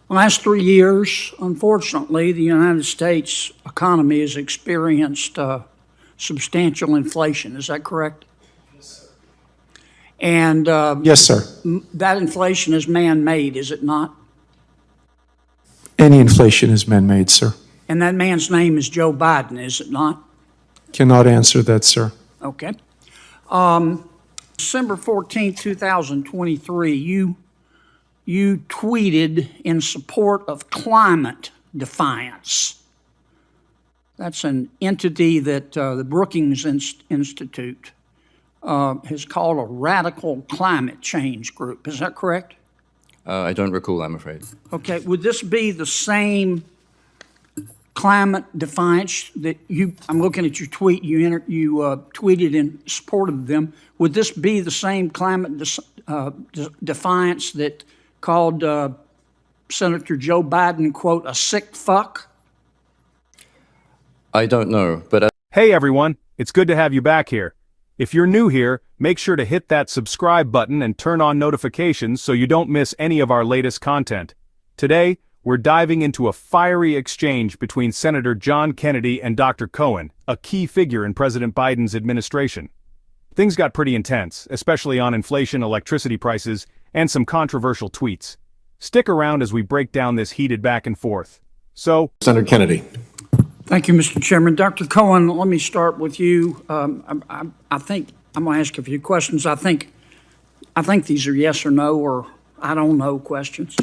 Last 3 years, unfortunately, the United States economy has experienced substantial inflation. Is that correct? Yes, sir. And Yes, sir. that inflation is man-made, is it not? Any inflation is man-made, sir. And that man's name is Joe Biden, is it not? Cannot answer that, sir. Okay. December 14th, 2023, you tweeted in support of climate defiance. That's an entity that the Brookings Institute has called a radical climate change group. Is that correct? I don't recall, I'm afraid. Okay. Would this be the same climate defiance that I'm looking at your tweet, you tweeted in support of them. Would this be the same climate defiance that called Senator Joe Biden, quote, a sick fuck? I don't know, but Hey everyone, it's good to have you back here. If you're new here, make sure to hit that subscribe button and turn on notifications so you don't miss any of our latest content. Today, we're diving into a fiery exchange between Senator John Kennedy and Dr. Cohen, a key figure in President Biden's administration. Things got pretty intense, especially on inflation, electricity prices, and some controversial tweets. Stick around as we break down this heated back and forth. So, Senator Kennedy. Thank you, Mr. Chairman. Dr. Cohen, let me start with you. I think I'm going to ask a few questions. I think these are yes or no or I don't know questions.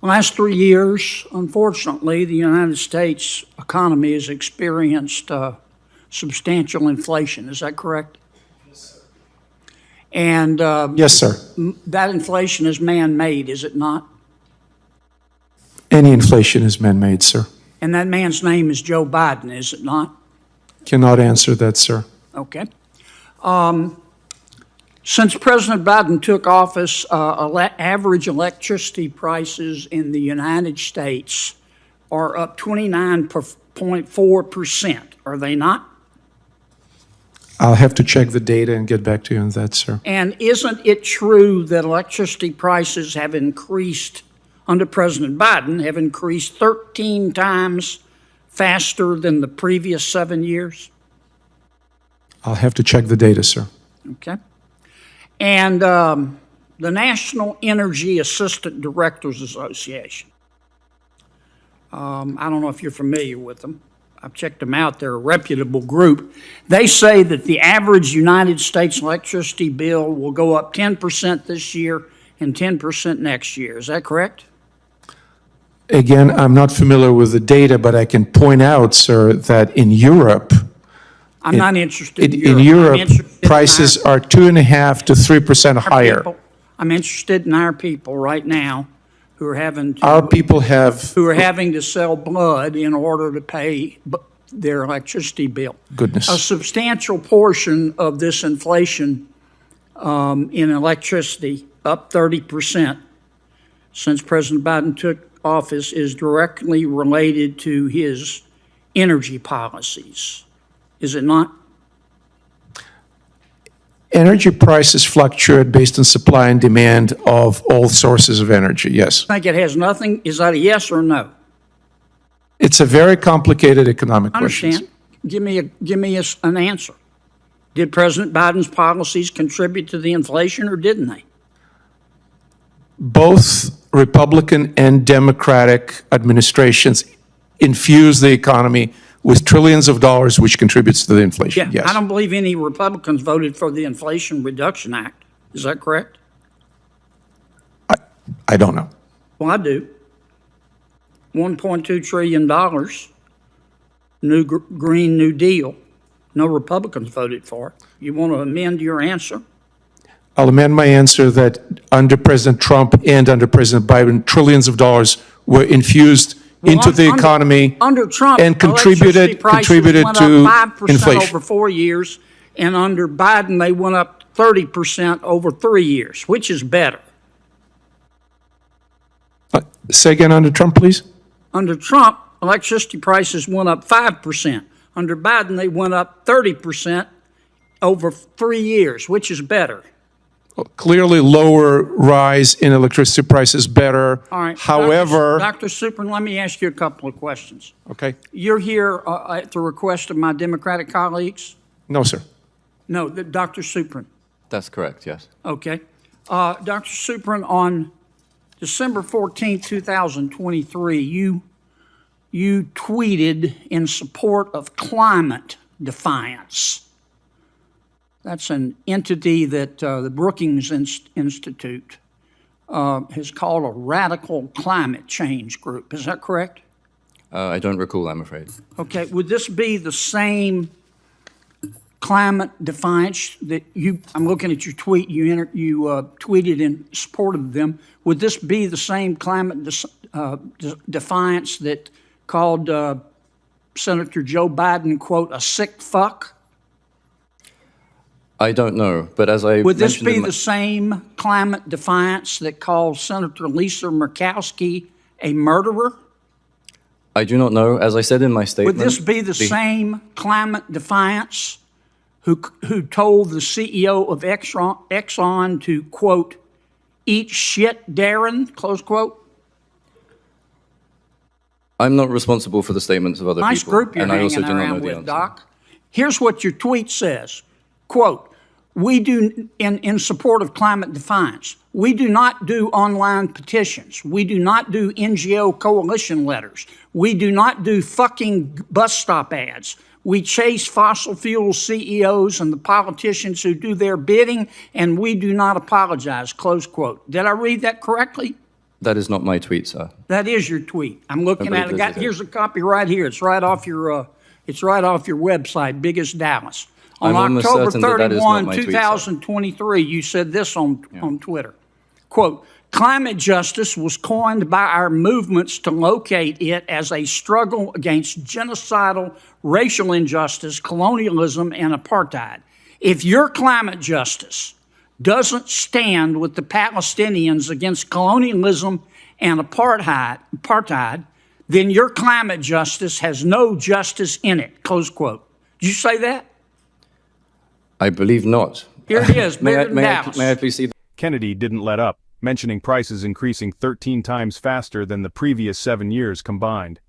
Last 3 years, unfortunately, the United States economy has experienced substantial inflation. Is that correct? Yes, sir. And Yes, sir. that inflation is man-made, is it not? Any inflation is man-made, sir. And that man's name is Joe Biden, is it not? Cannot answer that, sir. Okay. Since President Biden took office, average electricity prices in the United States are up 29.4%. Are they not? I'll have to check the data and get back to you on that, sir. And isn't it true that electricity prices have increased under President Biden, have increased 13 times faster than the previous 7 years? I'll have to check the data, sir. Okay. And the National Energy Assistant Directors Association, I don't know if you're familiar with them. I've checked them out. They're a reputable group. They say that the average United States electricity bill will go up 10% this year and 10% next year. Is that correct? Again, I'm not familiar with the data, but I can point out, sir, that in Europe, I'm not interested in in Europe. Europe, prices are 2.5% to 3% higher. I'm interested in our people right now who are having to, Our people have, who are having to sell blood in order to pay their electricity bill. goodness. A substantial portion of this inflation in electricity, up 30% since President Biden took office, is directly related to his energy policies. Is it not? Energy prices fluctuate based on supply and demand of all sources of energy, yes. I think it has nothing. Is that a yes or no? It's a very complicated economic I question. understand. Give me an answer. Did President Biden's policies contribute to the inflation or didn't they? Both Republican and Democratic administrations infuse the economy with trillions of dollars, which contributes to the inflation, Yeah, yes. I don't believe any Republicans voted for the Inflation Reduction Act. Is that correct? I don't know. Well, I do. $1.2 trillion, Green New Deal. No Republicans voted for it. You want to amend your answer? I'll amend my answer that under President Trump and under President Biden, trillions of dollars were infused into the economy under Trump, and electricity prices contributed went to up 5% inflation. over 4 years, and under Biden they went up 30% over 3 years. Which is better? Say again, under Trump, please? Under Trump, electricity prices went up 5%. Under Biden, they went up 30% over 3 years. Which is better? Clearly, lower rise in electricity prices better. All right. However, Dr. Supran, let me ask you a couple of questions. okay, You're here at the request of my Democratic colleagues? no, sir. No, Dr. Supran. That's correct, yes. Okay. Dr. Supran, on December 14th, 2023, you tweeted in support of climate defiance. That's an entity that the Brookings Institute has called a radical climate change group. Is that correct? I don't recall, I'm afraid. Okay. Would this be the same climate defiance that I'm looking at your tweet, you tweeted in support of them. Would this be the same climate defiance that called Senator Joe Biden, quote, a sick fuck? I don't know, but as I Would this mentioned be in my- the same climate defiance that called Senator Lisa Murkowski a murderer? I do not know. As I said in my statement... Would this be the same climate defiance who told the CEO of Exxon to, quote, eat shit, Darren, close quote? I'm not responsible for the statements of other Nice people. group you're and I also hanging do not know around the with, answer. Doc. Here's what your tweet says, quote, we do, in support of climate defiance, we do not do online petitions. We do not do NGO coalition letters. We do not do fucking bus stop ads. We chase fossil fuel CEOs and the politicians who do their bidding, and we do not apologize, close quote. Did I read that correctly? That is not my tweet, sir. That is your tweet. I'm looking I at believe it. this is Here's a copy right here. It's right off your website, Biggest Dallas. On I'm almost October certain that that is not 31, my tweet, sir. 2023, you said this on Twitter. Quote, climate justice was coined by our movements to locate it as a struggle against genocidal racial injustice, colonialism, and apartheid. If your climate justice doesn't stand with the Palestinians against colonialism and apartheid, then your climate justice has no justice in it, close quote. Did you say that? I believe not. Here it is, May bigger than I Dallas. please see? Kennedy didn't let up, mentioning prices increasing 13 times faster than the previous 7 years combined.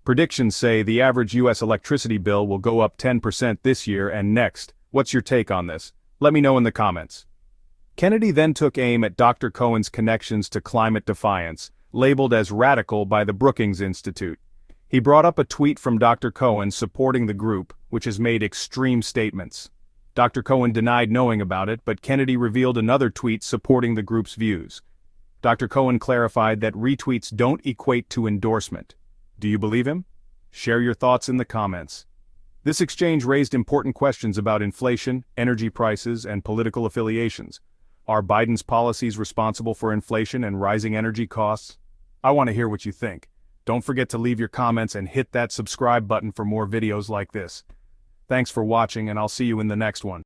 Predictions say the average U.S. electricity bill will go up 10% this year and next. What's your take on this? Let me know in the comments. Kennedy then took aim at Dr. Cohen's connections to climate defiance, labeled as radical by the Brookings Institute. He brought up a tweet from Dr. Cohen supporting the group, which has made extreme statements. Dr. Cohen denied knowing about it, but Kennedy revealed another tweet supporting the group's views. Dr. Cohen clarified that retweets don't equate to endorsement. Do you believe him? Share your thoughts in the comments. This exchange raised important questions about inflation, energy prices, and political affiliations. Are Biden's policies responsible for inflation and rising energy costs? I want to hear what you think. Don't forget to leave your comments and hit that subscribe button for more videos like this. Thanks for watching, and I'll see you in the next one.